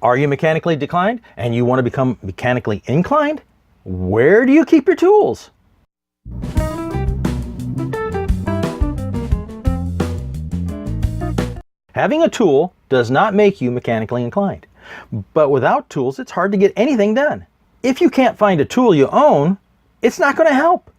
Are you mechanically declined and you want to become mechanically inclined? Where do you keep your tools? Having a tool does not make you mechanically inclined, but without tools, it's hard to get anything done. If you can't find a tool you own, it's not going to help.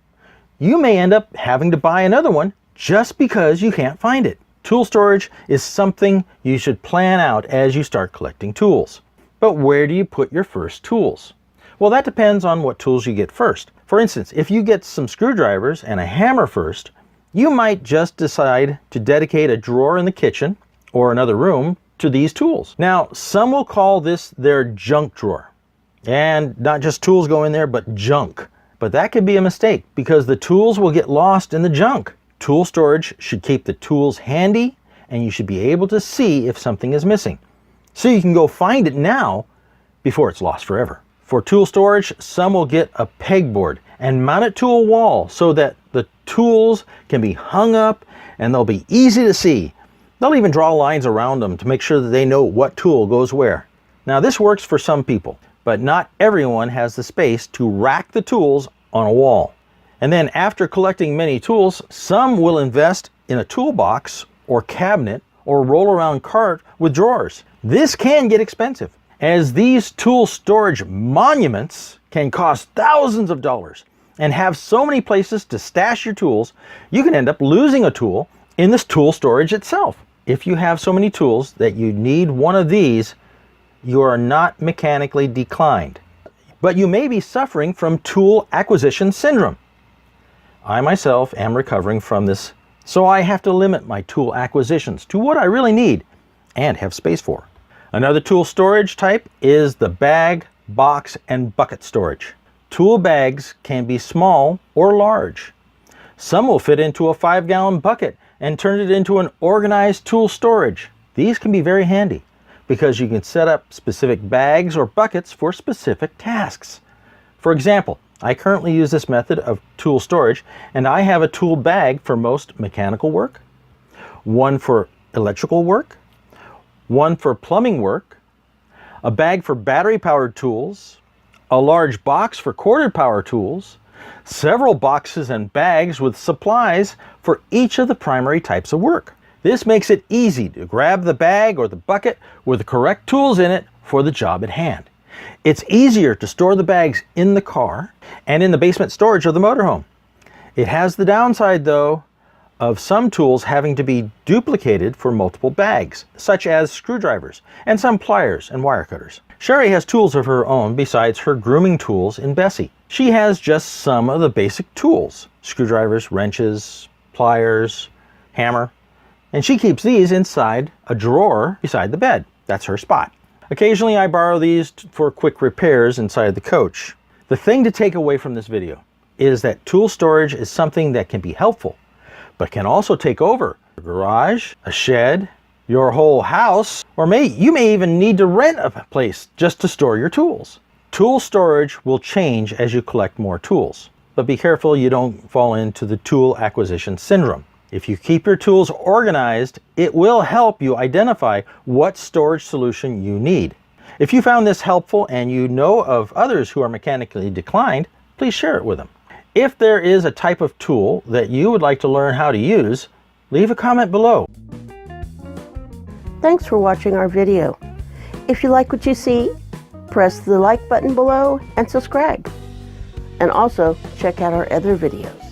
You may end up having to buy another one just because you can't find it. Tool storage is something you should plan out as you start collecting tools. But where do you put your first tools? Well, that depends on what tools you get first. For instance, if you get some screwdrivers and a hammer first, you might just decide to dedicate a drawer in the kitchen or another room to these tools. Now, some will call this their junk drawer. And not just tools go in there, but junk. But that could be a mistake because the tools will get lost in the junk. Tool storage should keep the tools handy, and you should be able to see if something is missing, so you can go find it now before it's lost forever. For tool storage, some will get a pegboard and mount it to a wall so that the tools can be hung up and they'll be easy to see. They'll even draw lines around them to make sure that they know what tool goes where. Now, this works for some people, but not everyone has the space to rack the tools on a wall. And then after collecting many tools, some will invest in a toolbox or cabinet or roll around cart with drawers. This can get expensive, as these tool storage monuments can cost thousands of dollars and have so many places to stash your tools, you can end up losing a tool in this tool storage itself. If you have so many tools that you need one of these, you are not mechanically declined, but you may be suffering from tool acquisition syndrome. I myself am recovering from this, so I have to limit my tool acquisitions to what I really need and have space for. Another tool storage type is the bag, box, and bucket storage. Tool bags can be small or large. Some will fit into a 5-gallon bucket and turn it into an organized tool storage. These can be very handy because you can set up specific bags or buckets for specific tasks. For example, I currently use this method of tool storage, and I have a tool bag for most mechanical work, one for electrical work, one for plumbing work, a bag for battery-powered tools, a large box for corded power tools, several boxes and bags with supplies for each of the primary types of work. This makes it easy to grab the bag or the bucket with the correct tools in it for the job at hand. It's easier to store the bags in the car and in the basement storage of the motorhome. It has the downside, though, of some tools having to be duplicated for multiple bags, such as screwdrivers and some pliers and wire cutters. Sherry has tools of her own besides her grooming tools in Bessie. She has just some of the basic tools: screwdrivers, wrenches, pliers, hammer, and she keeps these inside a drawer beside the bed. That's her spot. Occasionally I borrow these for quick repairs inside the coach. The thing to take away from this video is that tool storage is something that can be helpful, but can also take over a garage, a shed, your whole house, or you may even need to rent a place just to store your tools. Tool storage will change as you collect more tools, but be careful you don't fall into the tool acquisition syndrome. If you keep your tools organized, it will help you identify what storage solution you need. If you found this helpful and you know of others who are mechanically declined, please share it with them. If there is a type of tool that you would like to learn how to use, leave a comment below. Thanks for watching our video. If you like what you see, press the like button below and subscribe. And also check out our other videos.